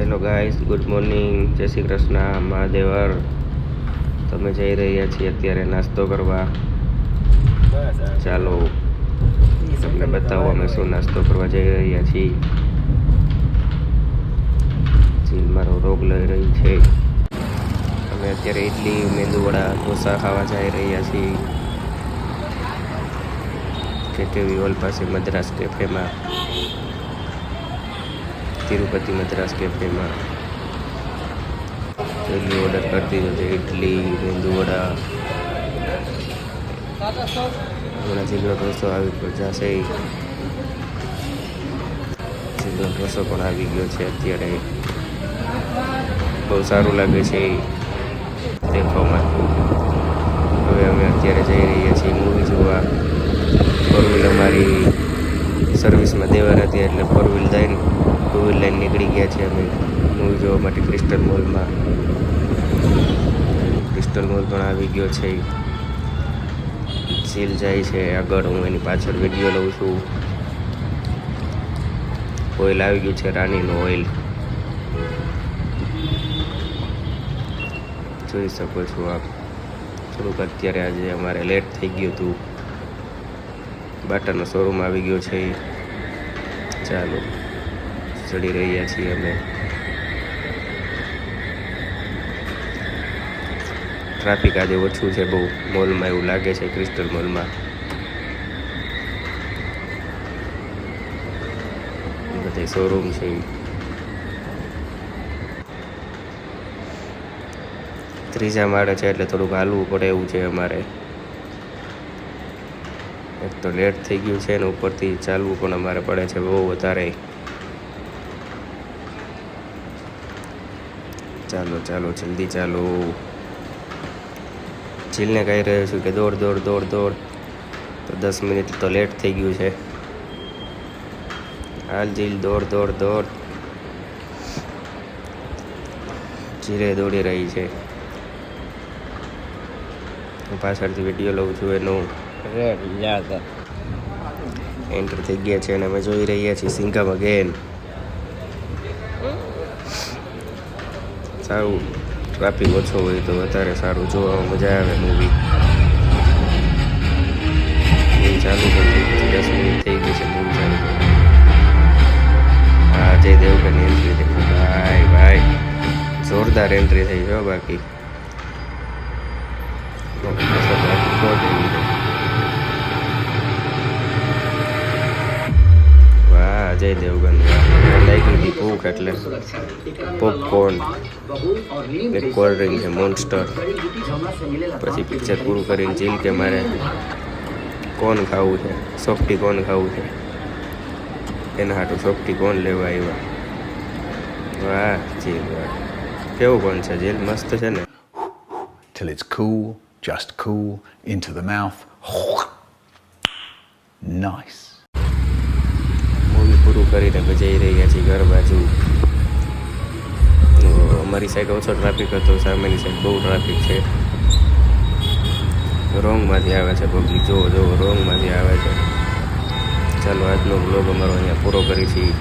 Hello guys, good morning, જય શ્રી કૃષ્ણ, મહાદેવર. તમે જઈ રહ્યા છીએ અત્યારે નાસ્તો કરવા. ચાલો તમને બતાવો અમે શું નાસ્તો કરવા જઈ રહ્યા છીએ. ચીલ મારો રોગ લઈ રહી છે. અમે અત્યારે ઇડલી, મેંદુવડા, ઢોસા ખાવા જઈ રહ્યા છીએ કેકેવી હોલ પાસે મદ્રાસ કેફેમાં, તિરુપતિ મદ્રાસ કેફેમાં. જલ્દી ઓર્ડર કરી દીધો છે ઇડલી, મેંદુવડા. હમણાં જીગરો ઢોસો આવી ગયો જશે. જીગરો ઢોસો પણ આવી ગયો છે અત્યારે. બહુ સારું લાગે છે દેખાવમાં. હવે અમે અત્યારે જઈ રહ્યા છીએ મૂવી જોવા. ફોર વ્હીલ અમારી સર્વિસમાં દેવા હતી એટલે ફોર વ્હીલ દઈને ટુ વ્હીલ લઈને નીકળી ગયા છે અમે મૂવી જોવા માટે ક્રિસ્ટલ મોલમાં. ક્રિસ્ટલ મોલ પણ આવી ગયો છે. ઝીલ જાય છે આગળ, હું એની પાછળ વિડીયો લઉં છું. ઓઇલ આવી ગયું છે, રાનીનું ઓઇલ જોઈ શકો છો આપ. થોડુંક અત્યારે આજે અમારે લેટ થઈ ગયું હતું. બાટાનો શોરૂમ આવી ગયો છે. ચાલો ચડી રહ્યા છીએ અમે. ટ્રાફિક આજે ઓછું છે બહુ મોલમાં, એવું લાગે છે ક્રિસ્ટલ મોલમાં. બધે શોરૂમ છે. ત્રીજા માળે છે એટલે થોડુંક હાલવું પડે એવું છે અમારે. એક તો લેટ થઈ ગયું છે ને ઉપરથી ચાલવું પણ અમારે પડે છે બહુ વધારે. ચાલો ચાલો જલ્દી ચાલો. જીલને કહી રહ્યો છું કે દોડ દોડ દોડ દોડ, તો 10 મિનિટ તો લેટ થઈ ગયું છે. હાલ જીલ, દોડ દોડ દોડ. જીલે દોડી રહી છે. હું પાછળથી વિડીયો લઉં છું એનું. એન્ટર થઈ ગયા છે અને અમે જોઈ રહ્યા છીએ સિંઘમ અગેન. સારું ટ્રાફિક ઓછો હોય તો વધારે સારું જોવામાં મજા આવે મૂવી. મૂવી ચાલુ કરી 10 મિનિટ થઈ ગઈ છે મૂવી ચાલુ કરી. હા, જય દેવગનની એન્ટ્રી થઈ. ભાઈ ભાઈ જોરદાર એન્ટ્રી થઈ છે બાકી. વાહ જય દેવગન. લાગી હતી ભૂખ એટલે પોપકોર્ન, એક કોલ્ડ ડ્રિંક છે મોન્સ્ટર. પછી પિક્ચર પૂરું કરીને જીલ કે મારે કોન ખાવું છે, સોફ્ટી કોન ખાવું છે. એના હાટું સોફ્ટી કોન લેવા આવ્યા. વાહ જીલ વાહ. કેવું કોણ છે જીલ? મસ્ત છે ને. Till it's cool, just cool, into the mouth. Nice. Movie પૂરું કરીને જઈ રહ્યા છીએ ઘર બાજુ. અમારી સાઈડ ઓછો ટ્રાફિક હતો, સામેની સાઈડ બહુ ટ્રાફિક છે. રોંગમાંથી આવે છે પબ્લિક, જોવો જોવો રોંગમાંથી આવે છે. ચાલો આજનો બ્લોગ અમારો અહીંયા પૂરો કરી છીએ.